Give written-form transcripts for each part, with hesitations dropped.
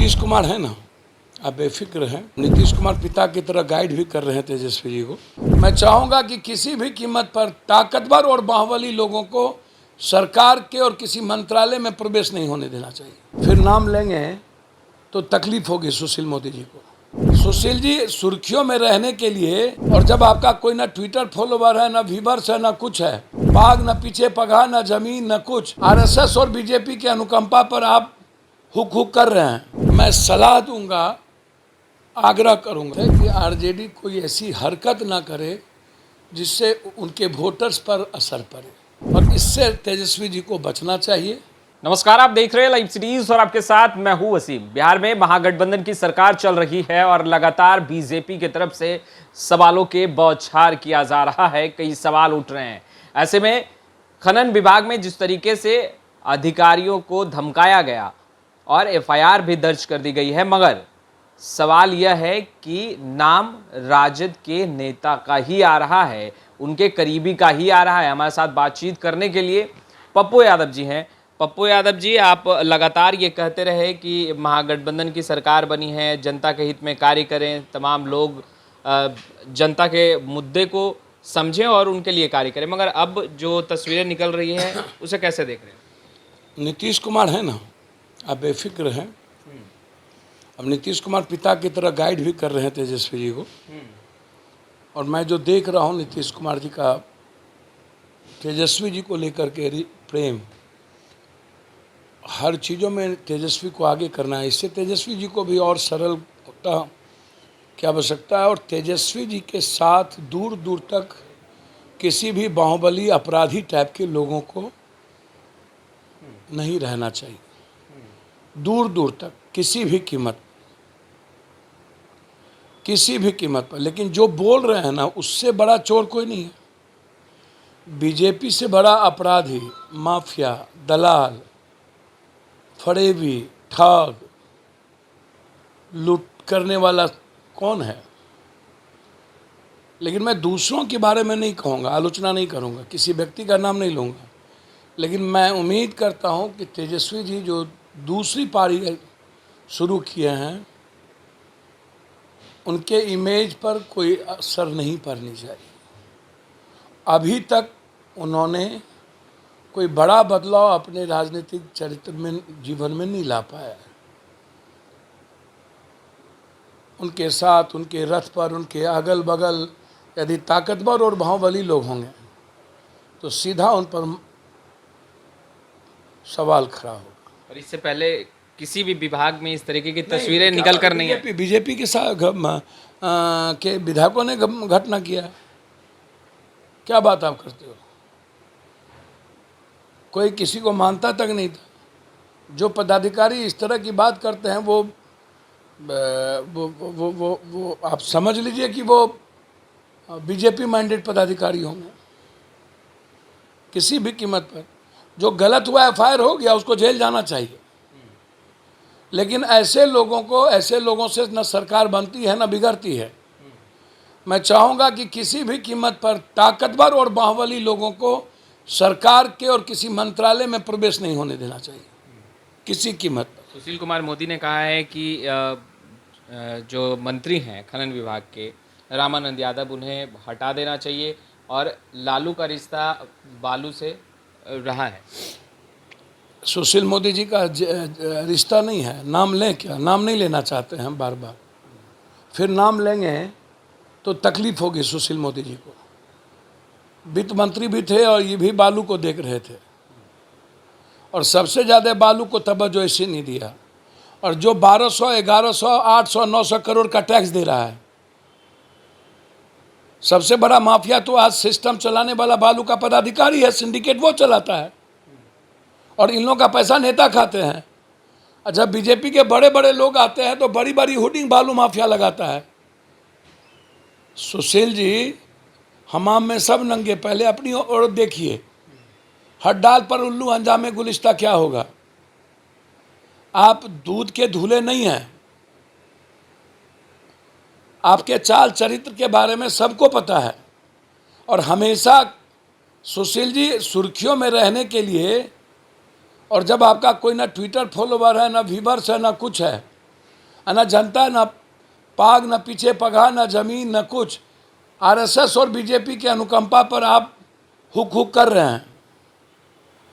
नीतीश कुमार है ना, आप बेफिक्र हैं। नीतीश कुमार पिता की तरह गाइड भी कर रहे हैं तेजस्वी जी को। मैं चाहूँगा कि किसी भी कीमत पर ताकतवर और बाहुबली लोगों को सरकार के और किसी मंत्रालय में प्रवेश नहीं होने देना चाहिए। फिर नाम लेंगे तो तकलीफ होगी सुशील मोदी जी को। सुशील जी सुर्खियों में रहने के लिए, और जब आपका कोई ना ट्विटर फॉलोवर है, ना व्यूवर्स है, ना कुछ है, बाघ न पीछे पगा, न जमीन, न कुछ, आरएसएस और बीजेपी के अनुकंपा पर आप हुक हुक कर रहे हैं। मैं सलाह दूंगा, आग्रह करूंगा कि आरजेडी कोई ऐसी हरकत ना करे जिससे उनके वोटर्स पर असर पड़े, और इससे तेजस्वी जी को बचना चाहिए। नमस्कार, आप देख रहे हैं लाइव सीरीज और आपके साथ मैं हूं वसीम। बिहार में महागठबंधन की सरकार चल रही है और लगातार बीजेपी की तरफ से सवालों के बौछार किया जा रहा है। कई सवाल उठ रहे हैं। ऐसे में खनन विभाग में जिस तरीके से अधिकारियों को धमकाया गया और एफआईआर भी दर्ज कर दी गई है, मगर सवाल यह है कि नाम राजद के नेता का ही आ रहा है, उनके करीबी का ही आ रहा है। हमारे साथ बातचीत करने के लिए पप्पू यादव जी हैं। पप्पू यादव जी, आप लगातार ये कहते रहे कि महागठबंधन की सरकार बनी है, जनता के हित में कार्य करें, तमाम लोग जनता के मुद्दे को समझें और उनके लिए कार्य करें, मगर अब जो तस्वीरें निकल रही हैं उसे कैसे देख रहे हैं? नीतीश कुमार है ना, आप बेफिक्र हैं। अब नीतीश कुमार पिता की तरह गाइड भी कर रहे हैं तेजस्वी जी को, और मैं जो देख रहा हूँ नीतीश कुमार जी का तेजस्वी जी को लेकर के प्रेम, हर चीज़ों में तेजस्वी को आगे करना है। इससे तेजस्वी जी को भी और सरलता की आवश्यकता है, और तेजस्वी जी के साथ दूर दूर तक किसी भी बाहुबली अपराधी टाइप के लोगों को नहीं रहना चाहिए, दूर दूर तक, किसी भी कीमत पर। लेकिन जो बोल रहे हैं ना, उससे बड़ा चोर कोई नहीं है। बीजेपी से बड़ा अपराधी, माफिया, दलाल, फरेबी, ठग, लूट करने वाला कौन है? लेकिन मैं दूसरों के बारे में नहीं कहूँगा, आलोचना नहीं करूँगा, किसी व्यक्ति का नाम नहीं लूँगा। लेकिन मैं उम्मीद करता हूँ कि तेजस्वी जी जो दूसरी पारी शुरू किए हैं, उनके इमेज पर कोई असर नहीं पड़नी चाहिए। अभी तक उन्होंने कोई बड़ा बदलाव अपने राजनीतिक चरित्र में, जीवन में नहीं ला पाया है। उनके साथ, उनके रथ पर, उनके अगल बगल यदि ताकतवर और बाहुबली लोग होंगे तो सीधा उन पर सवाल खड़ा होगा। और इससे पहले किसी भी विभाग में इस तरीके की तस्वीरें निकल कर नहीं है। बीजेपी के साथ के विधायकों ने घटना किया है। क्या बात आप करते हो? कोई किसी को मानता तक नहीं था। जो पदाधिकारी इस तरह की बात करते हैं वो आप समझ लीजिए कि वो बीजेपी माइंडेड पदाधिकारी होंगे। किसी भी कीमत पर जो गलत हुआ, एफआईआर हो गया, उसको जेल जाना चाहिए। लेकिन ऐसे लोगों से न सरकार बनती है, न बिगड़ती है। मैं चाहूँगा कि किसी भी कीमत पर ताकतवर और बाहुबली लोगों को सरकार के और किसी मंत्रालय में प्रवेश नहीं होने देना चाहिए, किसी कीमत पर। सुशील कुमार मोदी ने कहा है कि जो मंत्री हैं खनन विभाग के, रामानंद यादव, उन्हें हटा देना चाहिए, और लालू का रिश्ता बालू से रहा है। सुशील मोदी जी का रिश्ता नहीं है। नाम लें क्या? नाम नहीं लेना चाहते हैं हम बार बार। फिर नाम लेंगे तो तकलीफ होगी सुशील मोदी जी को। वित्त मंत्री भी थे और ये भी बालू को देख रहे थे, और सबसे ज़्यादा बालू को तवज्जो ऐसे नहीं दिया। और जो 1200, 1100, 800, 900 करोड़ का टैक्स दे रहा है, सबसे बड़ा माफिया तो आज सिस्टम चलाने वाला बालू का पदाधिकारी है, सिंडिकेट वो चलाता है, और इन लोगों का पैसा नेता खाते हैं। और जब बीजेपी के बड़े बड़े लोग आते हैं तो बड़ी बड़ी होर्डिंग बालू माफिया लगाता है। सुशील जी, हमाम में सब नंगे, पहले अपनी ओर देखिए। हर डाल पर उल्लू अंजामे गुलिस्ता क्या होगा? आप दूध के धुले नहीं हैं। आपके चाल चरित्र के बारे में सबको पता है, और हमेशा सुशील जी सुर्खियों में रहने के लिए, और जब आपका कोई ना ट्विटर फॉलोवर है, ना व्यूवर्स है, ना कुछ है, न जनता, न पाग, न पीछे पगा, न जमीन, न कुछ। आरएसएस और बीजेपी के अनुकंपा पर आप हुक हुक कर रहे हैं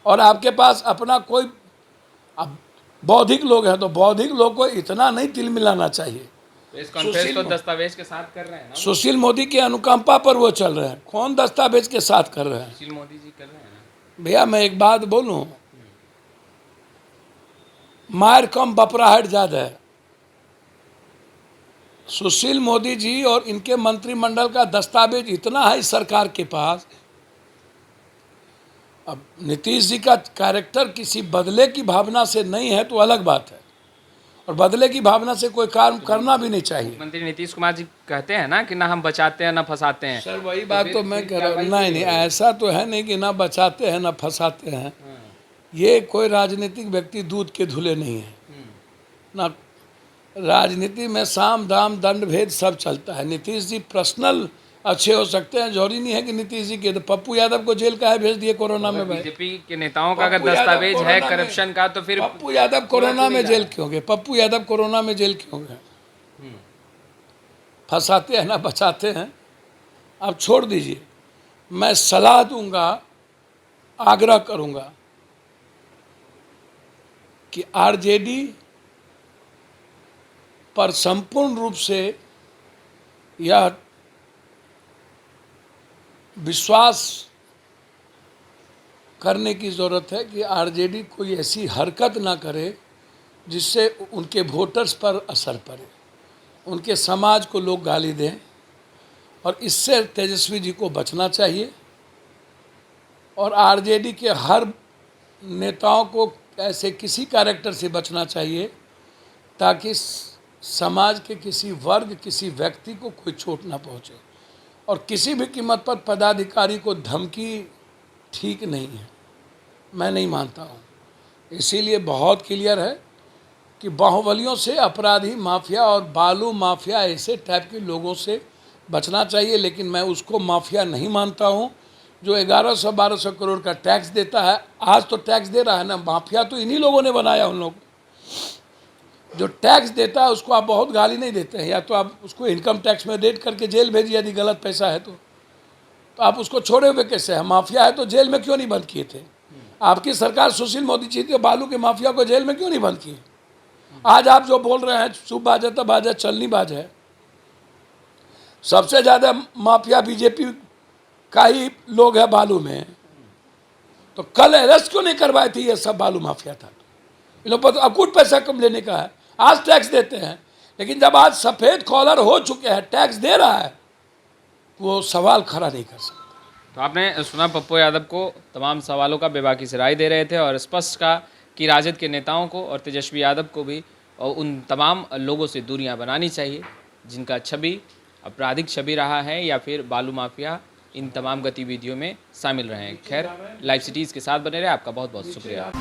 और आपके पास अपना कोई, अब बौद्धिक लोग हैं तो बौद्धिक लोग को इतना नहीं तिल मिलाना चाहिए। इस कॉन्फ्रेंस तो दस्तावेज के साथ कर रहे हैं ना, सुशील मोदी के अनुकंपा पर वो चल रहे हैं। कौन दस्तावेज के साथ कर रहे हैं? सुशील मोदी जी कर रहे हैं ना। भैया मैं एक बात बोलूं, मार कम बपराहट ज्यादा है। सुशील मोदी जी और इनके मंत्रिमंडल का दस्तावेज इतना है इस सरकार के पास। अब नीतीश जी का कैरेक्टर किसी बदले की भावना से नहीं है तो अलग बात है, और बदले की भावना से कोई काम करना भी नहीं चाहिए। मुख्यमंत्री नीतीश कुमार जी कहते हैं ना कि ना हम बचाते हैं ना फंसाते हैं। सर वही बात तो मैं कह रहा हूँ, नहीं ऐसा तो है नहीं कि ना बचाते हैं ना फंसाते हैं। ये कोई राजनीतिक व्यक्ति दूध के धुले नहीं है ना। राजनीति में साम दाम दंड भेद सब चलता है। नीतीश जी पर्सनल अच्छे हो सकते हैं, जरूरी नहीं है कि नीतीश जी के। तो पप्पू यादव को जेल का है भेज दिए कोरोना में। बीजेपी के नेताओं का अगर दस्तावेज है करप्शन का तो फिर पप्पू यादव कोरोना में जेल क्यों गए? पप्पू यादव कोरोना में जेल क्यों गए? फंसाते हैं ना बचाते हैं। अब छोड़ दीजिए, मैं सलाह दूंगा, आग्रह करूंगा कि आरजेडी पर संपूर्ण रूप से यह विश्वास करने की ज़रूरत है कि आरजेडी कोई ऐसी हरकत ना करे जिससे उनके वोटर्स पर असर पड़े, उनके समाज को लोग गाली दें, और इससे तेजस्वी जी को बचना चाहिए। और आरजेडी के हर नेताओं को ऐसे किसी कैरेक्टर से बचना चाहिए ताकि समाज के किसी वर्ग, किसी व्यक्ति को कोई चोट ना पहुंचे। और किसी भी कीमत पर पदाधिकारी को धमकी ठीक नहीं है, मैं नहीं मानता हूं। इसीलिए बहुत क्लियर है कि बाहुबलियों से, अपराधी माफिया और बालू माफिया ऐसे टाइप के लोगों से बचना चाहिए। लेकिन मैं उसको माफिया नहीं मानता हूं जो 1100-1200 करोड़ का टैक्स देता है। आज तो टैक्स दे रहा है ना, माफिया तो इन्हीं लोगों ने बनाया। उन लोग जो टैक्स देता है उसको आप बहुत गाली नहीं देते हैं, या तो आप उसको इनकम टैक्स में रेड करके जेल भेजिए यदि गलत पैसा है तो आप उसको छोड़े हुए कैसे हैं? माफिया है तो जेल में क्यों नहीं बंद किए थे? आपकी सरकार सुशील मोदी जी थी, बालू के माफिया को जेल में क्यों नहीं बंद किए? आज आप जो बोल रहे हैं शुभ बाज है, तब बाज है, चलनी बाज है। सबसे ज्यादा माफिया बीजेपी का ही लोग है बालू में, तो कल अरेस्ट क्यों नहीं करवाए थे? ये सब बालू माफिया था। इन लोग पर अकूट पैसा कम लेने का है, आज टैक्स देते हैं। लेकिन जब आज सफेद कॉलर हो चुके हैं, टैक्स दे रहा है, वो सवाल खड़ा नहीं कर सकता। तो आपने सुना पप्पू यादव को तमाम सवालों का बेबाकी से राय दे रहे थे और स्पष्ट कहा कि राजद के नेताओं को और तेजस्वी यादव को भी और उन तमाम लोगों से दूरियां बनानी चाहिए जिनका छवि आपराधिक छवि रहा है या फिर बालू माफिया इन तमाम गतिविधियों में शामिल रहे हैं। खैर, लाइव सिटीज़ के साथ बने रहे। आपका बहुत बहुत शुक्रिया।